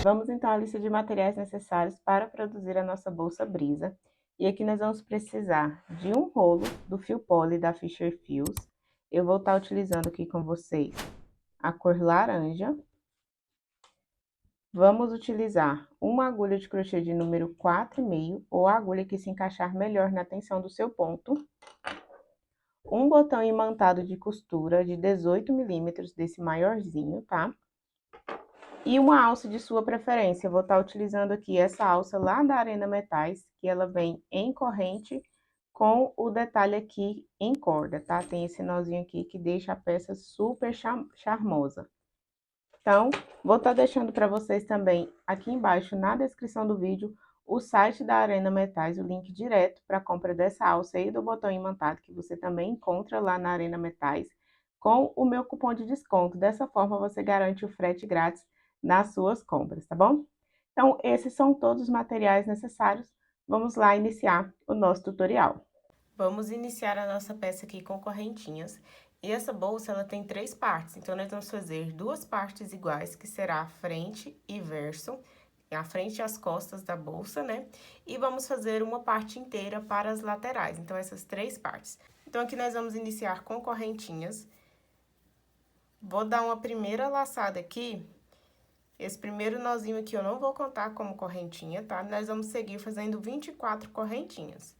Vamos então à lista de materiais necessários para produzir a nossa bolsa brisa. E aqui nós vamos precisar de um rolo do fio poli da Fisher Fios. Eu vou estar utilizando aqui com vocês a cor laranja. Vamos utilizar uma agulha de crochê de número 4,5 ou a agulha que se encaixar melhor na tensão do seu ponto. Um botão imantado de costura de 18 milímetros, desse maiorzinho, tá? E uma alça de sua preferência. Eu vou estar utilizando aqui essa alça lá da Arena Metais, que ela vem em corrente com o detalhe aqui em corda, tá? Tem esse nozinho aqui que deixa a peça super charmosa. Então, vou estar deixando para vocês também aqui embaixo na descrição do vídeo o site da Arena Metais, o link direto para a compra dessa alça e do botão imantado, que você também encontra lá na Arena Metais, com o meu cupom de desconto. Dessa forma, você garante o frete grátis nas suas compras, tá bom? Então, esses são todos os materiais necessários. Vamos lá iniciar o nosso tutorial. Vamos iniciar a nossa peça aqui com correntinhas. E essa bolsa, ela tem 3 partes, então nós vamos fazer 2 partes iguais, que será a frente e verso, a frente e as costas da bolsa, né? E vamos fazer uma parte inteira para as laterais, então essas 3 partes. Então, aqui nós vamos iniciar com correntinhas. Vou dar uma primeira laçada aqui. Esse primeiro nozinho aqui eu não vou contar como correntinha, tá? Nós vamos seguir fazendo 24 correntinhas.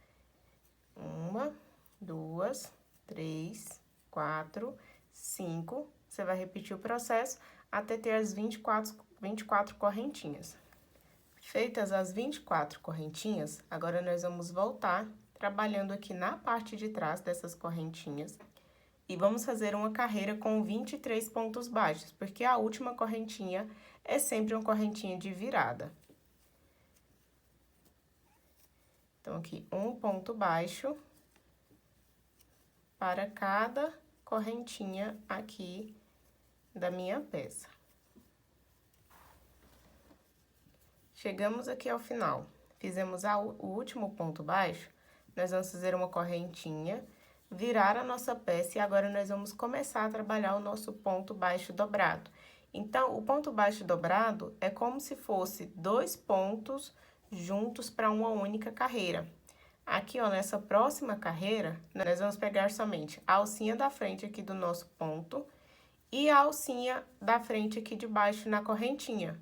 1, 2, 3, 4, 5. Você vai repetir o processo até ter as 24 correntinhas. Feitas as 24 correntinhas, agora nós vamos voltar trabalhando aqui na parte de trás dessas correntinhas. E vamos fazer uma carreira com 23 pontos baixos, porque a última correntinha é sempre uma correntinha de virada. Então, aqui, um ponto baixo para cada correntinha aqui da minha peça. Chegamos aqui ao final, fizemos o último ponto baixo, nós vamos fazer uma correntinha, virar a nossa peça e agora nós vamos começar a trabalhar o nosso ponto baixo dobrado. Então, o ponto baixo dobrado é como se fosse 2 pontos juntos para uma única carreira. Aqui, ó, nessa próxima carreira, nós vamos pegar somente a alcinha da frente aqui do nosso ponto e a alcinha da frente aqui de baixo na correntinha.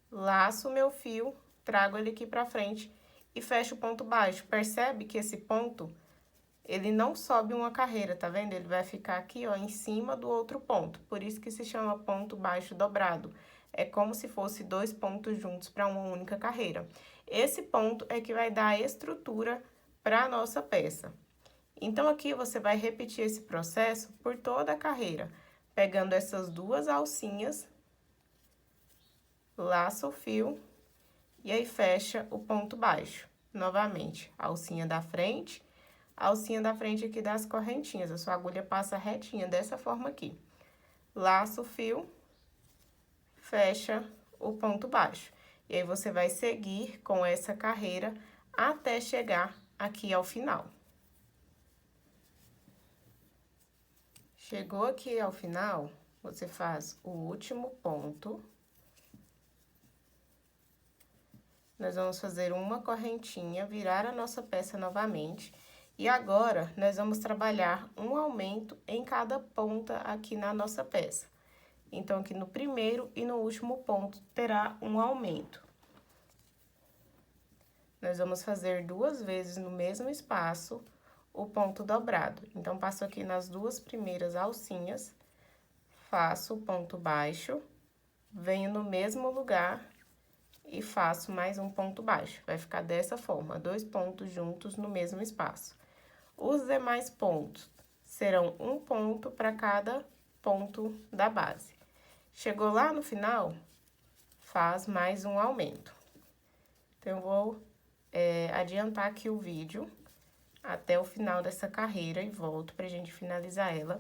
Laço o meu fio, trago ele aqui pra frente e fecho o ponto baixo. Percebe que esse ponto, ele não sobe uma carreira, tá vendo? Ele vai ficar aqui, ó, em cima do outro ponto. Por isso que se chama ponto baixo dobrado. É como se fosse 2 pontos juntos para uma única carreira. Esse ponto é que vai dar a estrutura para a nossa peça. Então, aqui você vai repetir esse processo por toda a carreira, pegando essas 2 alcinhas, laça o fio e aí fecha o ponto baixo. Novamente, a alcinha da frente aqui das correntinhas, a sua agulha passa retinha dessa forma aqui. Laça o fio, fecha o ponto baixo. E aí, você vai seguir com essa carreira até chegar aqui ao final. Chegou aqui ao final, você faz o último ponto. Nós vamos fazer uma correntinha, virar a nossa peça novamente. E agora, nós vamos trabalhar um aumento em cada ponta aqui na nossa peça. Então, aqui no primeiro e no último ponto, terá um aumento. Nós vamos fazer 2 vezes no mesmo espaço o ponto dobrado. Então, passo aqui nas 2 primeiras alcinhas, faço o ponto baixo, venho no mesmo lugar e faço mais um ponto baixo. Vai ficar dessa forma, 2 pontos juntos no mesmo espaço. Os demais pontos serão um ponto para cada ponto da base. Chegou lá no final, faz mais um aumento. Então, eu vou adiantar aqui o vídeo até o final dessa carreira e volto pra gente finalizar ela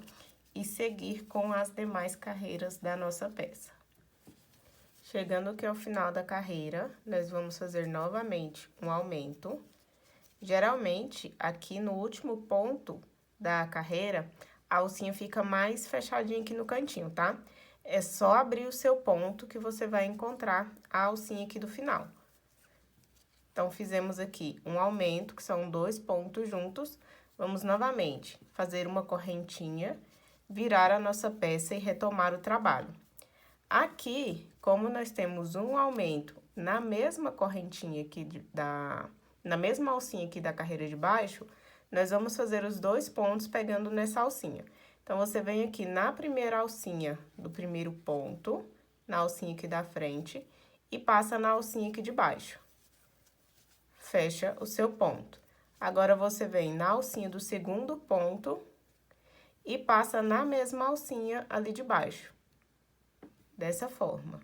e seguir com as demais carreiras da nossa peça. Chegando aqui ao final da carreira, nós vamos fazer novamente um aumento. Geralmente, aqui no último ponto da carreira, a alcinha fica mais fechadinha aqui no cantinho, tá? é só abrir o seu ponto que você vai encontrar a alcinha aqui do final. Então, fizemos aqui um aumento, que são 2 pontos juntos. Vamos novamente fazer uma correntinha, virar a nossa peça e retomar o trabalho. Aqui, como nós temos um aumento na mesma correntinha aqui na mesma alcinha aqui da carreira de baixo, nós vamos fazer os 2 pontos pegando nessa alcinha. Então, você vem aqui na primeira alcinha do primeiro ponto, na alcinha aqui da frente, e passa na alcinha aqui de baixo. Fecha o seu ponto. Agora, você vem na alcinha do segundo ponto e passa na mesma alcinha ali de baixo. Dessa forma.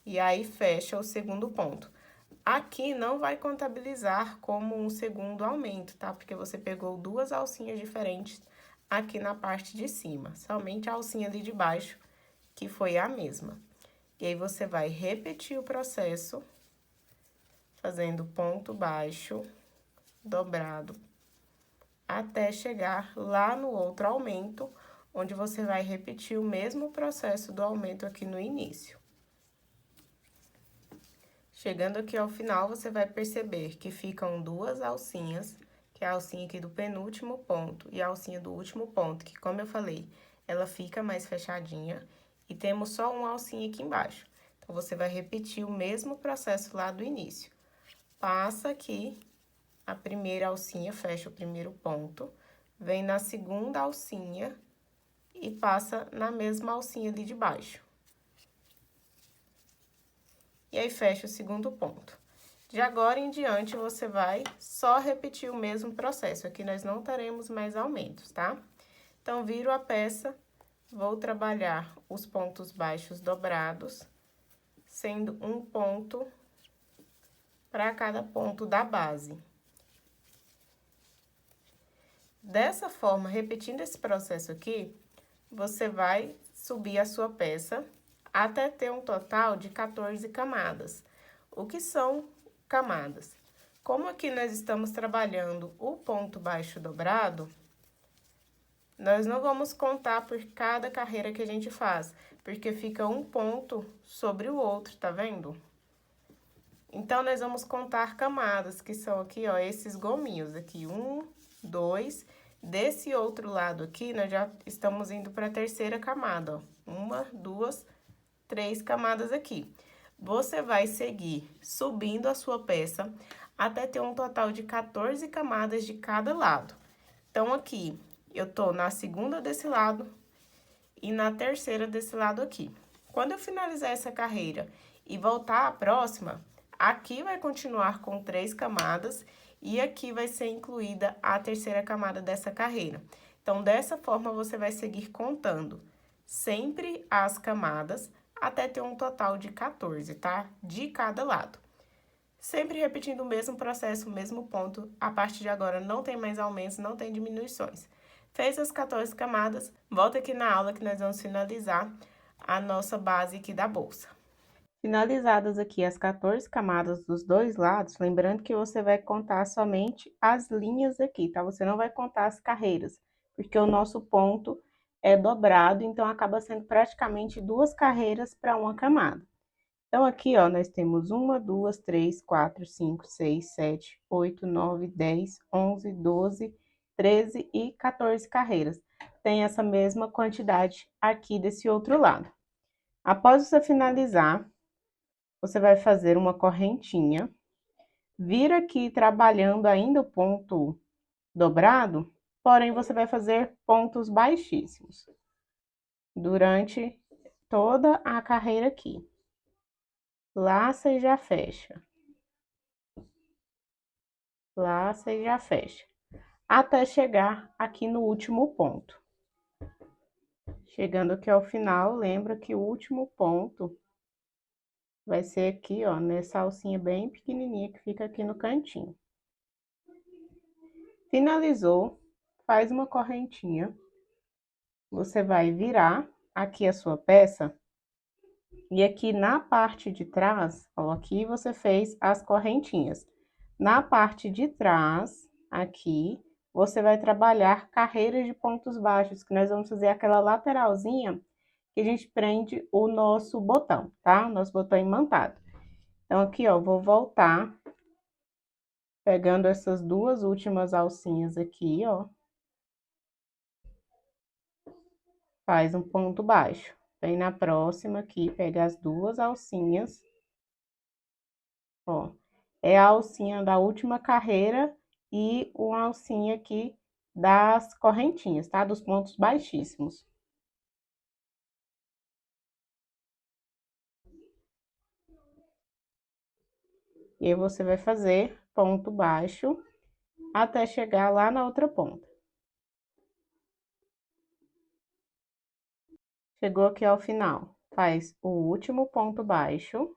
E aí, fecha o segundo ponto. Aqui não vai contabilizar como um segundo aumento, tá? Porque você pegou 2 alcinhas diferentes aqui na parte de cima. Somente a alcinha ali de baixo, que foi a mesma. E aí, você vai repetir o processo, fazendo ponto baixo, dobrado, até chegar lá no outro aumento, onde você vai repetir o mesmo processo do aumento aqui no início. Chegando aqui ao final, você vai perceber que ficam 2 alcinhas, que é a alcinha aqui do penúltimo ponto e a alcinha do último ponto, que, como eu falei, ela fica mais fechadinha, e temos só uma alcinha aqui embaixo. Então, você vai repetir o mesmo processo lá do início. Passa aqui a primeira alcinha, fecha o primeiro ponto, vem na segunda alcinha e passa na mesma alcinha ali de baixo. E aí, fecha o segundo ponto. De agora em diante, você vai só repetir o mesmo processo. Aqui nós não teremos mais aumentos, tá? Então, viro a peça, vou trabalhar os pontos baixos dobrados, sendo um ponto para cada ponto da base. Dessa forma, repetindo esse processo aqui, você vai subir a sua peça até ter um total de 14 camadas. O que são camadas? Como aqui nós estamos trabalhando o ponto baixo dobrado, nós não vamos contar por cada carreira que a gente faz, porque fica um ponto sobre o outro, tá vendo? Então, nós vamos contar camadas, que são aqui, ó, esses gominhos aqui, 1, 2. Desse outro lado aqui, nós já estamos indo para a terceira camada, ó. 1, 2, 3 camadas aqui. Você vai seguir subindo a sua peça até ter um total de 14 camadas de cada lado. Então, aqui, eu tô na segunda desse lado e na terceira desse lado aqui. Quando eu finalizar essa carreira e voltar à próxima, aqui vai continuar com 3 camadas e aqui vai ser incluída a terceira camada dessa carreira. Então, dessa forma, você vai seguir contando sempre as camadas até ter um total de 14, tá? De cada lado. Sempre repetindo o mesmo processo, o mesmo ponto. A partir de agora, não tem mais aumentos, não tem diminuições. Fez as 14 camadas, volta aqui na aula que nós vamos finalizar a nossa base aqui da bolsa. Finalizadas aqui as 14 camadas dos dois lados, lembrando que você vai contar somente as linhas aqui, tá? Você não vai contar as carreiras, porque o nosso ponto é dobrado, então acaba sendo praticamente 2 carreiras para uma camada. Então, aqui, ó, nós temos 1, 2, 3, 4, 5, 6, 7, 8, 9, 10, 11, 12, 13 e 14 carreiras. Tem essa mesma quantidade aqui desse outro lado. Após você finalizar, você vai fazer uma correntinha, vira aqui trabalhando ainda o ponto dobrado, porém, você vai fazer pontos baixíssimos durante toda a carreira aqui. Laça e já fecha. Laça e já fecha. Até chegar aqui no último ponto. Chegando aqui ao final, lembra que o último ponto vai ser aqui, ó, nessa alcinha bem pequenininha que fica aqui no cantinho. Finalizou, faz uma correntinha. Você vai virar aqui a sua peça. E aqui na parte de trás, ó, aqui você fez as correntinhas. Na parte de trás, aqui, você vai trabalhar carreiras de pontos baixos, que nós vamos fazer aquela lateralzinha que a gente prende o nosso botão, tá? O nosso botão imantado. Então, aqui, ó, vou voltar, pegando essas duas últimas alcinhas aqui, ó. Faz um ponto baixo. Vem na próxima aqui, pega as duas alcinhas, ó. É a alcinha da última carreira e uma alcinha aqui das correntinhas, tá? Dos pontos baixíssimos. E aí, você vai fazer ponto baixo até chegar lá na outra ponta. Chegou aqui ao final, faz o último ponto baixo,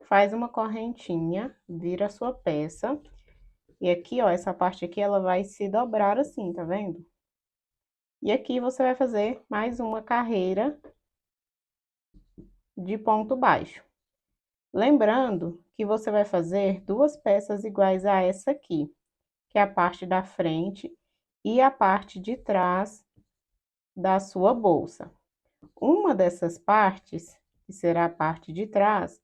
faz uma correntinha, vira a sua peça. E aqui, ó, essa parte aqui, ela vai se dobrar assim, tá vendo? E aqui você vai fazer mais uma carreira de ponto baixo. Lembrando que você vai fazer duas peças iguais a essa aqui, que é a parte da frente e a parte de trás da sua bolsa. Uma dessas partes, que será a parte de trás,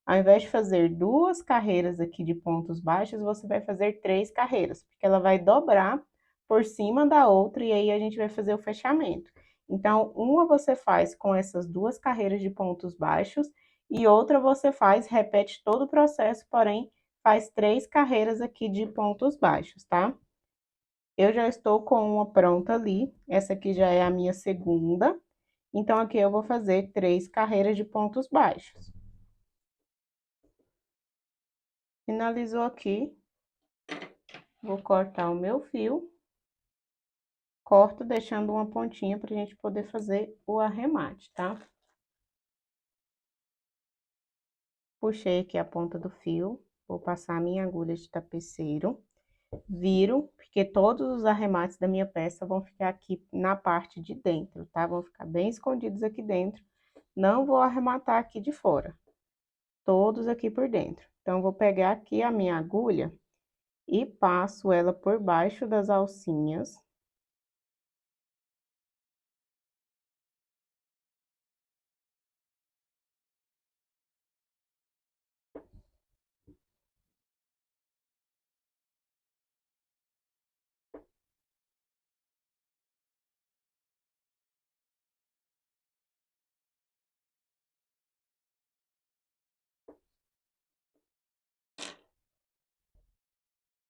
ao invés de fazer duas carreiras aqui de pontos baixos, você vai fazer 3 carreiras, porque ela vai dobrar por cima da outra e aí a gente vai fazer o fechamento. Então, uma você faz com essas duas carreiras de pontos baixos e outra você faz, repete todo o processo, porém faz 3 carreiras aqui de pontos baixos, tá? Eu já estou com uma pronta ali, essa aqui já é a minha segunda, então aqui eu vou fazer 3 carreiras de pontos baixos. Finalizou aqui, vou cortar o meu fio, corto deixando uma pontinha pra gente poder fazer o arremate, tá? Puxei aqui a ponta do fio, vou passar a minha agulha de tapeceiro, viro, porque todos os arremates da minha peça vão ficar aqui na parte de dentro, tá? Vão ficar bem escondidos aqui dentro, não vou arrematar aqui de fora, todos aqui por dentro. Então, vou pegar aqui a minha agulha e passo ela por baixo das alcinhas.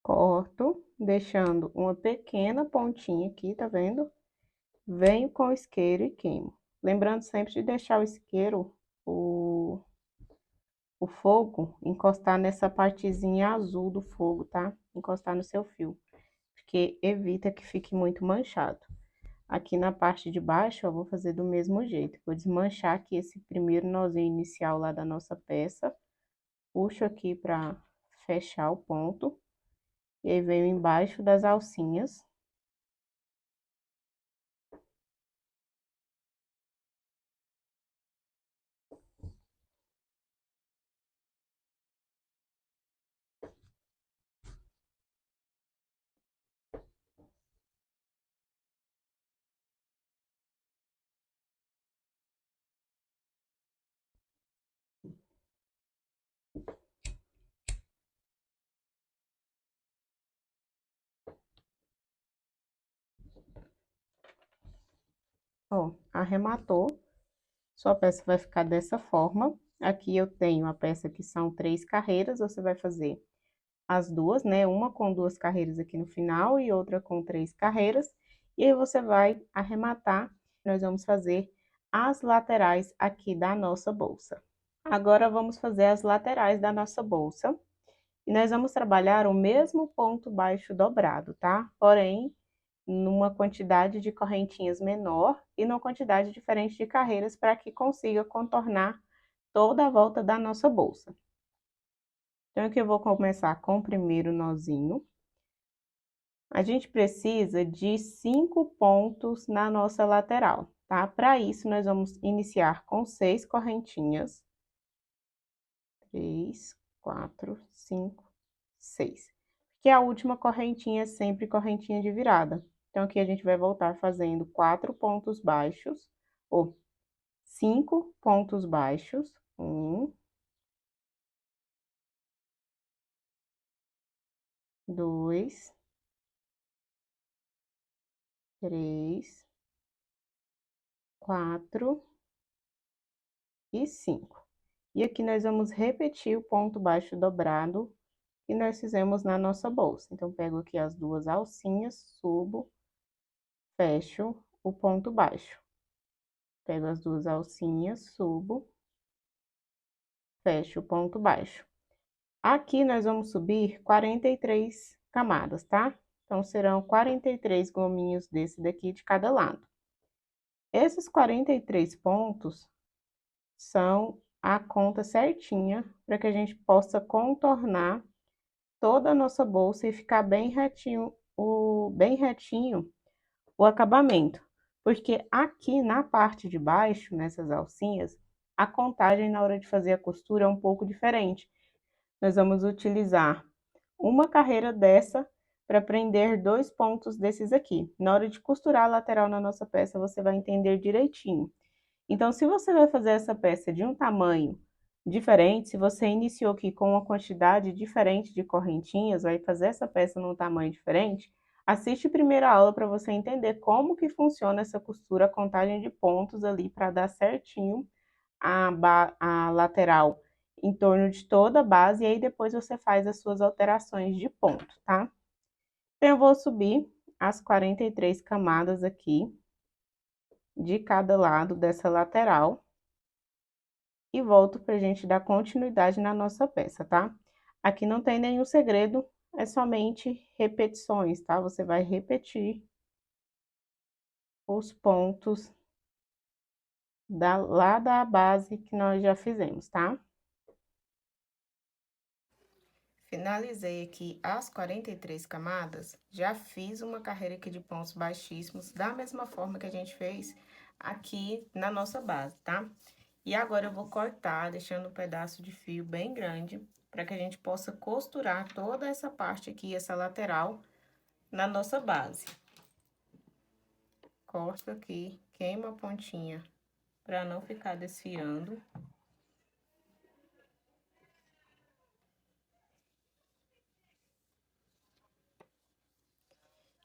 Corto, deixando uma pequena pontinha aqui, tá vendo? Venho com o isqueiro e queimo. Lembrando sempre de deixar o isqueiro, o fogo, encostar nessa partezinha azul do fogo, tá? Encostar no seu fio, porque evita que fique muito manchado. Aqui na parte de baixo, eu vou fazer do mesmo jeito. Vou desmanchar aqui esse primeiro nozinho inicial lá da nossa peça. Puxo aqui pra fechar o ponto. E aí, venho embaixo das alcinhas. Ó, arrematou. Sua peça vai ficar dessa forma. Aqui eu tenho a peça que são 3 carreiras, você vai fazer as duas, né? Uma com 2 carreiras aqui no final e outra com 3 carreiras. E aí, você vai arrematar. Nós vamos fazer as laterais aqui da nossa bolsa. Agora, vamos fazer as laterais da nossa bolsa. E nós vamos trabalhar o mesmo ponto baixo dobrado, tá? Porém, numa quantidade de correntinhas menor e numa quantidade diferente de carreiras para que consiga contornar toda a volta da nossa bolsa. Então, aqui eu vou começar com o primeiro nozinho. A gente precisa de 5 pontos na nossa lateral, tá? Para isso, nós vamos iniciar com 6 correntinhas. 3, 4, 5, 6. que a última correntinha é sempre correntinha de virada. Então, aqui a gente vai voltar fazendo 4 pontos baixos, ou 5 pontos baixos. 1, 2, 3, 4 e 5. E aqui nós vamos repetir o ponto baixo dobrado que nós fizemos na nossa bolsa. Então, pego aqui as duas alcinhas, subo, fecho o ponto baixo. Pego as duas alcinhas, subo, fecho o ponto baixo. Aqui nós vamos subir 43 camadas, tá? Então, serão 43 gominhos desse daqui de cada lado. Esses 43 pontos são a conta certinha para que a gente possa contornar toda a nossa bolsa e ficar bem retinho o acabamento. Porque aqui na parte de baixo, nessas alcinhas, a contagem na hora de fazer a costura é um pouco diferente. Nós vamos utilizar uma carreira dessa para prender 2 pontos desses aqui. Na hora de costurar a lateral na nossa peça, você vai entender direitinho. Então, se você vai fazer essa peça de um tamanho diferente, se você iniciou aqui com uma quantidade diferente de correntinhas, vai fazer essa peça num tamanho diferente, assiste a primeira aula para você entender como que funciona essa costura, a contagem de pontos ali para dar certinho a lateral em torno de toda a base, e aí depois você faz as suas alterações de ponto, tá? Então, eu vou subir as 43 camadas aqui, de cada lado dessa lateral, e volto pra gente dar continuidade na nossa peça, tá? Aqui não tem nenhum segredo, é somente repetições, tá? Você vai repetir os pontos lá da base que nós já fizemos, tá? Finalizei aqui as 43 camadas, já fiz uma carreira aqui de pontos baixíssimos, da mesma forma que a gente fez aqui na nossa base, tá? E agora eu vou cortar, deixando um pedaço de fio bem grande, para que a gente possa costurar toda essa parte aqui, essa lateral, na nossa base. Corto aqui, queimo a pontinha, para não ficar desfiando.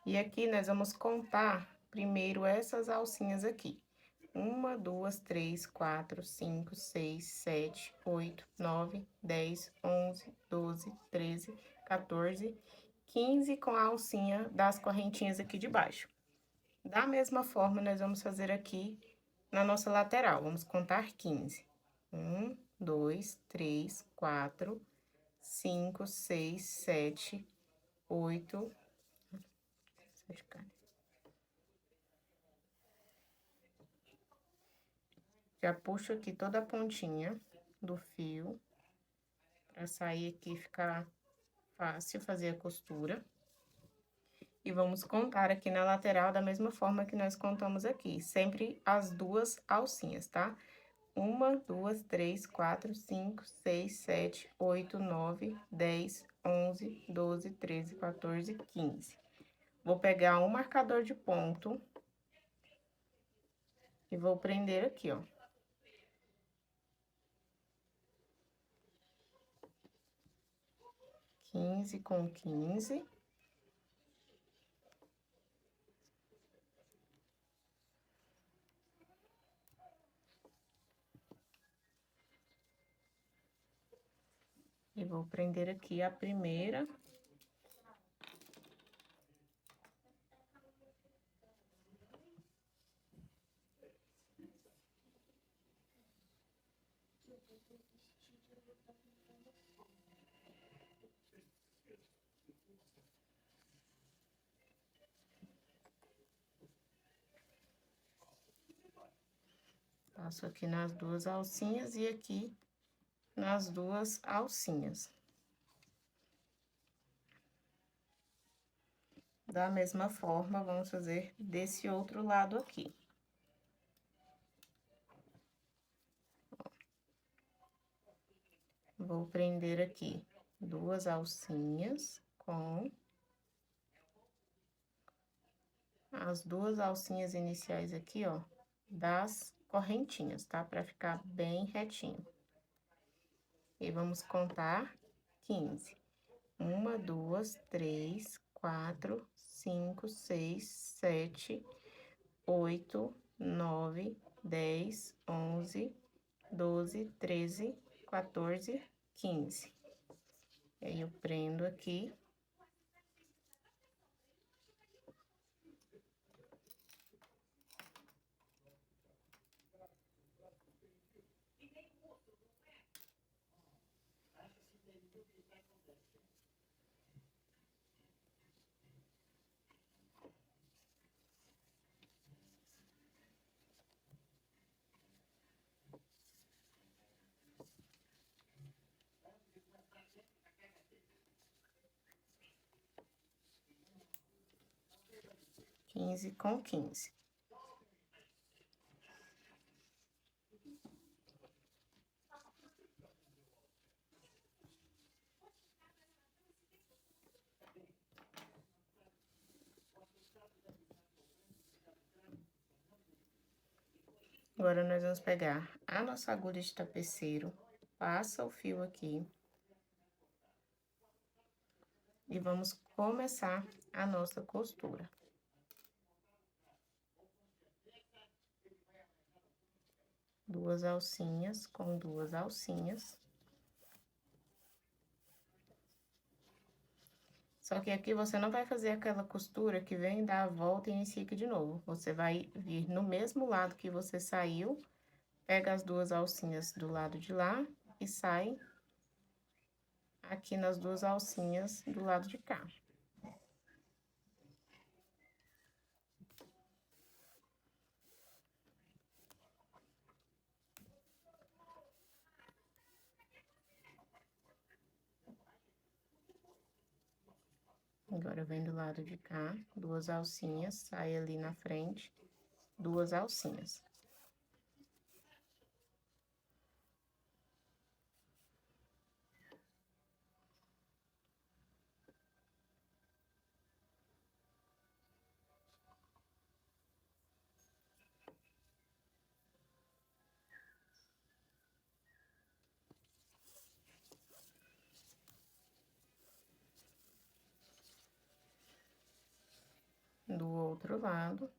E aqui nós vamos contar primeiro essas alcinhas aqui. 1, 2, 3, 4, 5, 6, 7, 8, 9, 10, 11, 12, 13, 14, 15 com a alcinha das correntinhas aqui de baixo. Da mesma forma, nós vamos fazer aqui na nossa lateral. Vamos contar 15. 1, 2, 3, 4, 5, 6, 7, 8... Já puxo aqui toda a pontinha do fio, pra sair aqui e ficar fácil fazer a costura. E vamos contar aqui na lateral da mesma forma que nós contamos aqui, sempre as duas alcinhas, tá? 1, 2, 3, 4, 5, 6, 7, 8, 9, 10, 11, 12, 13, 14, 15. Vou pegar um marcador de ponto e vou prender aqui, ó. Quinze com 15. E vou prender aqui a primeira. Passo aqui nas duas alcinhas e aqui nas duas alcinhas. Da mesma forma, vamos fazer desse outro lado aqui. Vou prender aqui duas alcinhas com as duas alcinhas iniciais aqui, ó, das correntinhas, tá? Pra ficar bem retinho. E vamos contar 15. 1, 2, 3, 4, 5, 6, 7, 8, 9, 10, 11, 12, 13, 14, 15. Aí, eu prendo aqui. Quinze com 15. Agora, nós vamos pegar a nossa agulha de tapeceiro, passa o fio aqui. E vamos começar a nossa costura. Duas alcinhas com duas alcinhas. Só que aqui você não vai fazer aquela costura que vem dar a volta e inicia aqui de novo. Você vai vir no mesmo lado que você saiu, pega as duas alcinhas do lado de lá e sai aqui nas duas alcinhas do lado de cá. Agora, vem do lado de cá, duas alcinhas, sai ali na frente, duas alcinhas. Do outro lado.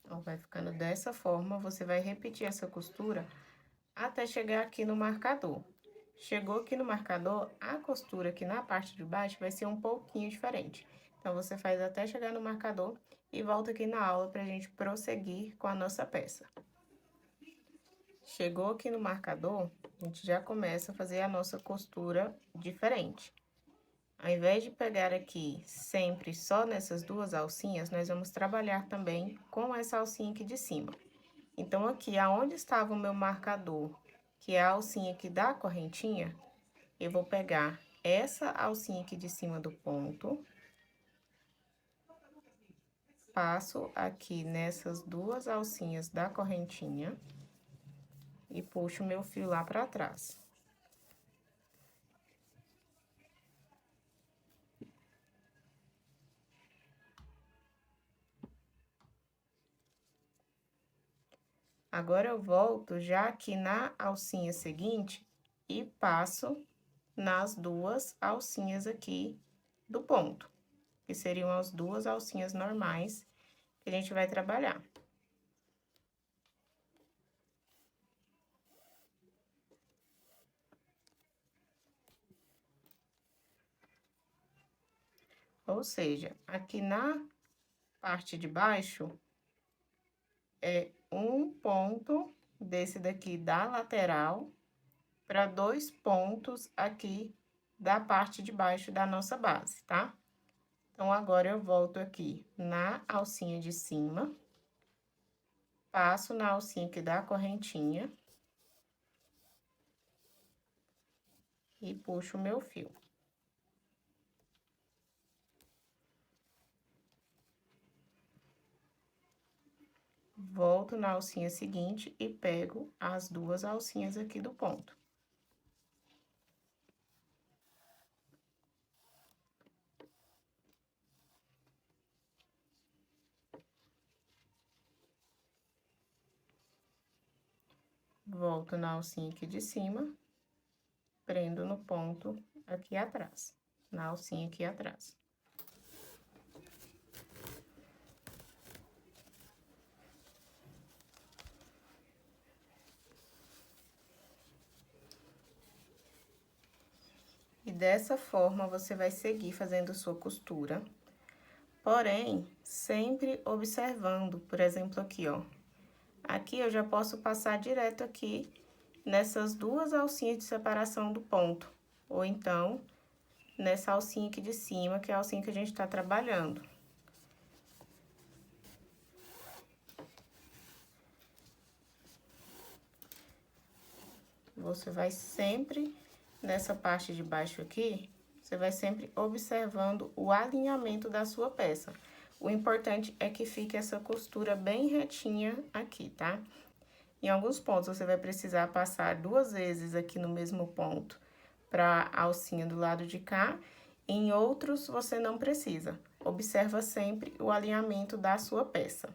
Ó, vai ficando dessa forma, você vai repetir essa costura até chegar aqui no marcador. Chegou aqui no marcador, a costura aqui na parte de baixo vai ser um pouquinho diferente. Então, você faz até chegar no marcador e volta aqui na aula pra gente prosseguir com a nossa peça. Chegou aqui no marcador, a gente já começa a fazer a nossa costura diferente. Ao invés de pegar aqui sempre só nessas duas alcinhas, nós vamos trabalhar também com essa alcinha aqui de cima. Então, aqui, aonde estava o meu marcador, que é a alcinha aqui da correntinha, eu vou pegar essa alcinha aqui de cima do ponto, passo aqui nessas duas alcinhas da correntinha e puxo o meu fio lá pra trás. Agora, eu volto já aqui na alcinha seguinte e passo nas duas alcinhas aqui do ponto, que seriam as duas alcinhas normais que a gente vai trabalhar. Ou seja, aqui na parte de baixo, é um ponto desse daqui da lateral para dois pontos aqui da parte de baixo da nossa base, tá? Então, agora, eu volto aqui na alcinha de cima, passo na alcinha aqui da correntinha. e puxo o meu fio. Volto na alcinha seguinte e pego as duas alcinhas aqui do ponto. Volto na alcinha aqui de cima, prendo no ponto aqui atrás, na alcinha aqui atrás. E dessa forma, você vai seguir fazendo sua costura, porém, sempre observando, por exemplo, aqui, ó. Aqui eu já posso passar direto aqui nessas duas alcinhas de separação do ponto, ou então, nessa alcinha aqui de cima, que é a alcinha que a gente tá trabalhando. Você vai sempre, nessa parte de baixo aqui, você vai sempre observando o alinhamento da sua peça. O importante é que fique essa costura bem retinha aqui, tá? Em alguns pontos, você vai precisar passar 2 vezes aqui no mesmo ponto pra alcinha do lado de cá. Em outros, você não precisa. Observa sempre o alinhamento da sua peça.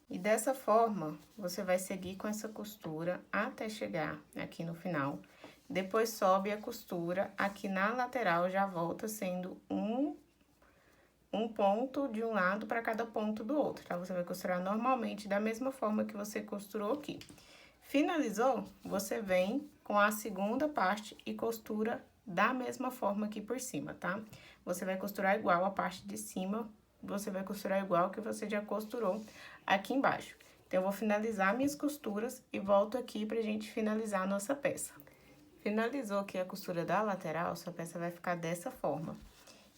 E dessa forma, você vai seguir com essa costura até chegar aqui no final. Depois sobe a costura, aqui na lateral já volta sendo um ponto de um lado para cada ponto do outro, tá? Você vai costurar normalmente da mesma forma que você costurou aqui. Finalizou, você vem com a segunda parte e costura da mesma forma aqui por cima, tá? Você vai costurar igual a parte de cima, você vai costurar igual que você já costurou aqui embaixo. Então, eu vou finalizar minhas costuras e volto aqui pra gente finalizar a nossa peça. Finalizou aqui a costura da lateral, sua peça vai ficar dessa forma.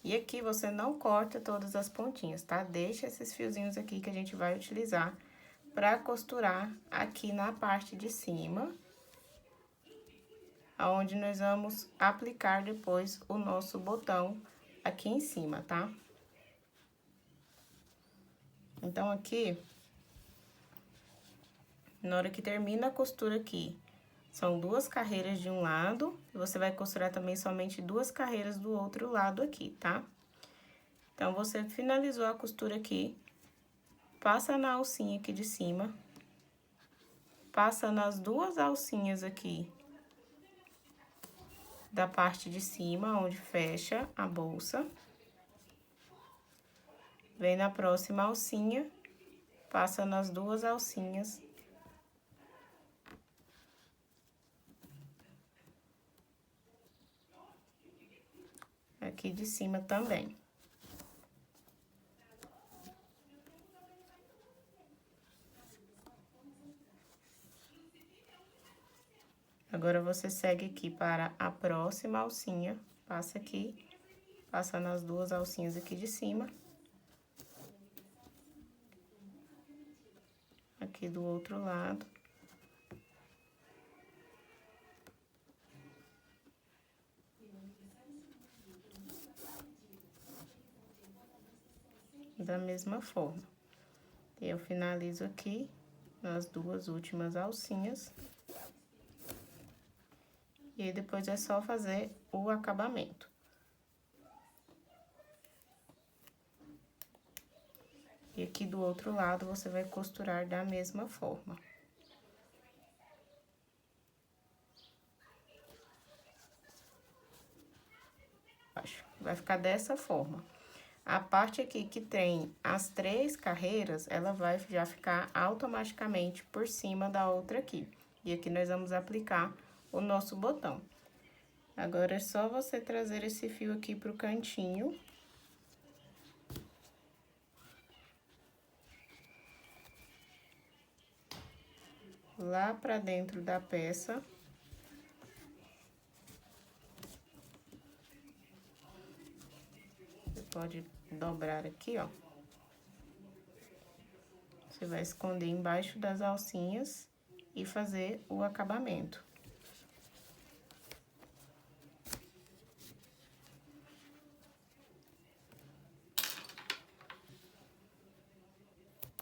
E aqui você não corta todas as pontinhas, tá? Deixa esses fiozinhos aqui que a gente vai utilizar pra costurar aqui na parte de cima, aonde nós vamos aplicar depois o nosso botão aqui em cima, tá? Então, aqui, na hora que termina a costura aqui, são 2 carreiras de um lado, e você vai costurar também somente 2 carreiras do outro lado aqui, tá? Então, você finalizou a costura aqui, passa na alcinha aqui de cima, passa nas 2 alcinhas aqui da parte de cima, onde fecha a bolsa. Vem na próxima alcinha, passa nas 2 alcinhas aqui de cima também. Agora, você segue aqui para a próxima alcinha, passa aqui, passa nas 2 alcinhas aqui de cima. Aqui do outro lado. Da mesma forma. Eu finalizo aqui nas 2 últimas alcinhas. E aí, depois é só fazer o acabamento. E aqui do outro lado, você vai costurar da mesma forma. Vai ficar dessa forma. A parte aqui que tem as 3 carreiras, ela vai já ficar automaticamente por cima da outra aqui. E aqui nós vamos aplicar o nosso botão. Agora, é só você trazer esse fio aqui pro cantinho. Lá pra dentro da peça. Você pode dobrar aqui, ó. Você vai esconder embaixo das alcinhas e fazer o acabamento.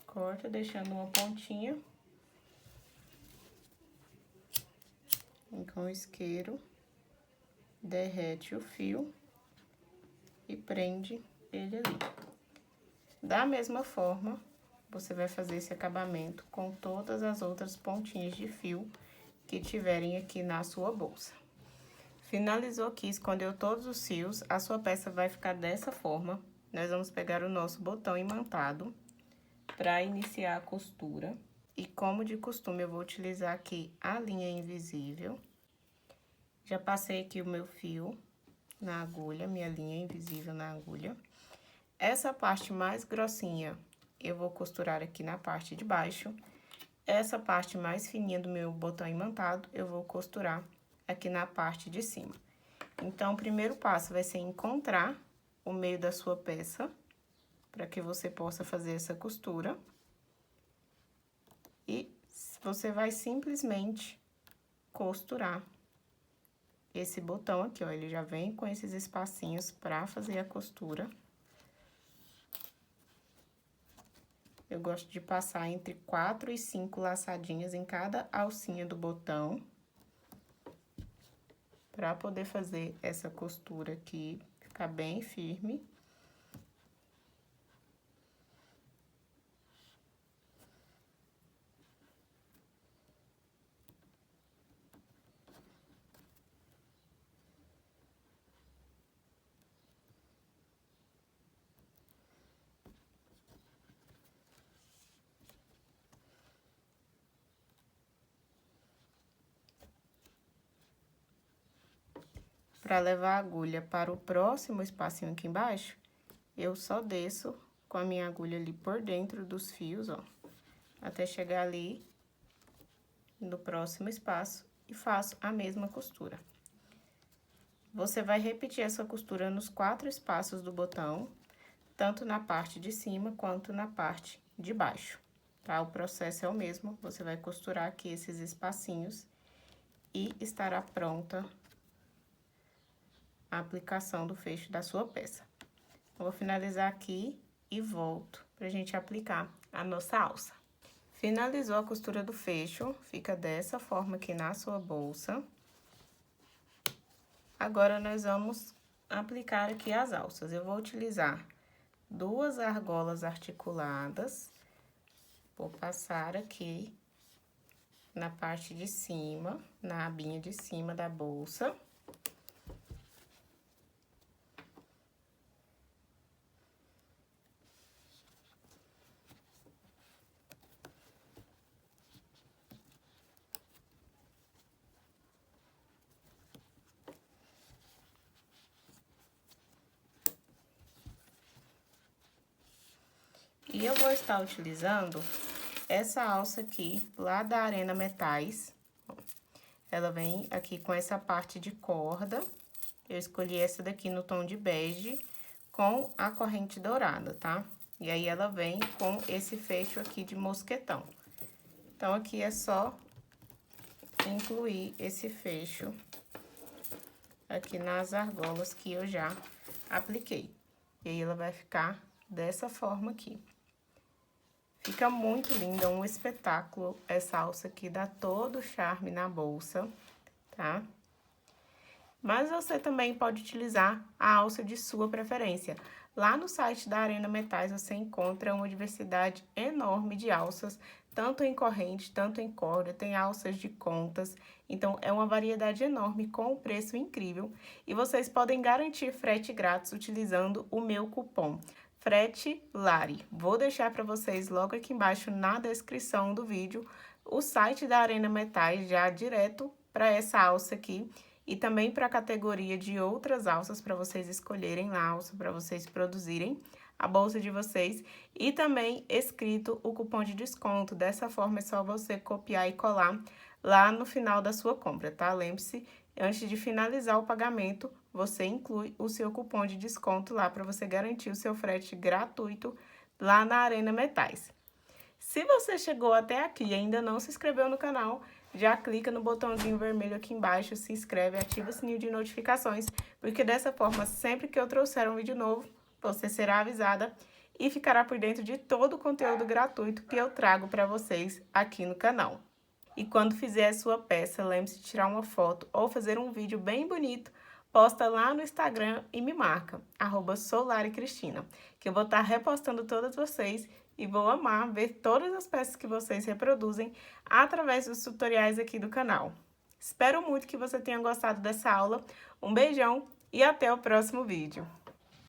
Corta, deixando uma pontinha. E com o isqueiro, derrete o fio e prende ele ali. Da mesma forma, você vai fazer esse acabamento com todas as outras pontinhas de fio que tiverem aqui na sua bolsa. Finalizou aqui, escondeu todos os fios, a sua peça vai ficar dessa forma. Nós vamos pegar o nosso botão imantado para iniciar a costura. E como de costume, eu vou utilizar aqui a linha invisível. Já passei aqui o meu fio na agulha, minha linha invisível na agulha. Essa parte mais grossinha, eu vou costurar aqui na parte de baixo. Essa parte mais fininha do meu botão imantado, eu vou costurar aqui na parte de cima. Então, o primeiro passo vai ser encontrar o meio da sua peça, para que você possa fazer essa costura. E você vai simplesmente costurar esse botão aqui, ó, ele já vem com esses espacinhos pra fazer a costura. Eu gosto de passar entre 4 e 5 laçadinhas em cada alcinha do botão, pra poder fazer essa costura aqui, ficar bem firme. Para levar a agulha para o próximo espacinho aqui embaixo, eu só desço com a minha agulha ali por dentro dos fios, ó, até chegar ali no próximo espaço e faço a mesma costura. Você vai repetir essa costura nos 4 espaços do botão, tanto na parte de cima quanto na parte de baixo, tá? O processo é o mesmo, você vai costurar aqui esses espacinhos e estará pronta a aplicação do fecho da sua peça. Eu vou finalizar aqui e volto pra gente aplicar a nossa alça. Finalizou a costura do fecho, fica dessa forma aqui na sua bolsa. Agora, nós vamos aplicar aqui as alças. Eu vou utilizar 2 argolas articuladas, vou passar aqui na parte de cima, na abinha de cima da bolsa. E eu vou estar utilizando essa alça aqui, lá da Arena Metais. Ela vem aqui com essa parte de corda. Eu escolhi essa daqui no tom de bege, com a corrente dourada, tá? E aí, ela vem com esse fecho aqui de mosquetão. Então, aqui é só incluir esse fecho aqui nas argolas que eu já apliquei. E aí, ela vai ficar dessa forma aqui. Fica muito linda, um espetáculo. Essa alça aqui dá todo o charme na bolsa, tá? Mas você também pode utilizar a alça de sua preferência. Lá no site da Arena Metais você encontra uma diversidade enorme de alças, tanto em corrente, tanto em corda, tem alças de contas. Então, é uma variedade enorme com um preço incrível. E vocês podem garantir frete grátis utilizando o meu cupom Frete Lari. Vou deixar para vocês logo aqui embaixo na descrição do vídeo o site da Arena Metais já direto para essa alça aqui. e também para a categoria de outras alças, para vocês escolherem lá a alça para vocês produzirem a bolsa de vocês, e também escrito o cupom de desconto. Dessa forma é só você copiar e colar lá no final da sua compra, tá? Lembre-se, antes de finalizar o pagamento, você inclui o seu cupom de desconto lá para você garantir o seu frete gratuito lá na Arena Metais. Se você chegou até aqui e ainda não se inscreveu no canal, já clica no botãozinho vermelho aqui embaixo, se inscreve, ativa o sininho de notificações, porque dessa forma, sempre que eu trouxer um vídeo novo, você será avisada e ficará por dentro de todo o conteúdo gratuito que eu trago para vocês aqui no canal. E quando fizer a sua peça, lembre-se de tirar uma foto ou fazer um vídeo bem bonito, posta lá no Instagram e me marca, @SouLariCristina, que eu vou estar repostando todas vocês e vou amar ver todas as peças que vocês reproduzem através dos tutoriais aqui do canal. Espero muito que você tenha gostado dessa aula, um beijão e até o próximo vídeo.